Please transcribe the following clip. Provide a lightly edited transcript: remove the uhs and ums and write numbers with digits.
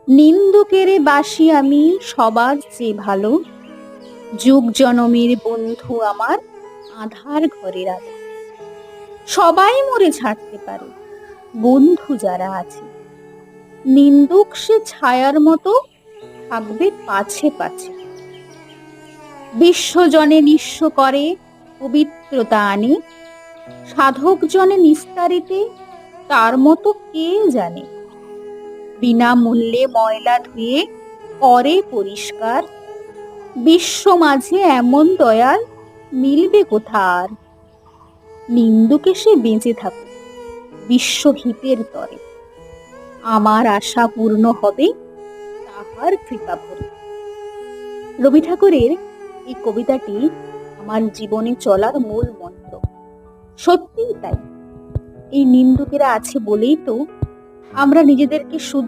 নিন্দুকেরে বাসি আমি সবার চেয়ে ভালো, যুগ জনমের বন্ধু আমার আধার ঘরের আলো। সবাই মরে ছাড়তে পারে, বন্ধু যারা আছে, নিন্দুক সে ছায়ার মতো থাকবে পাছে পাছে। বিশ্বজনে নিঃস্ব করে পবিত্রতা আনে, সাধক জনে নিস্তারিতে তার মতো কে জানে। বিনামূল্যে ময়লা ধুয়ে করে পরিষ্কার, বিশ্ব মাঝে এমন দয়াল মিলবে কোথার। নিন্দুকে সে বেঁচে থাকুক বিশ্বহিতের তরে, আমার আশা পূর্ণ হবে তাহার কৃপা ভরে। রবি ঠাকুরের এই কবিতাটি আমার জীবনে চলার মূল মন্ত্র। সত্যিই তাই, এই নিন্দুকেরা আছে বলেই তো আমরা নিজেদেরকে শুদ্ধ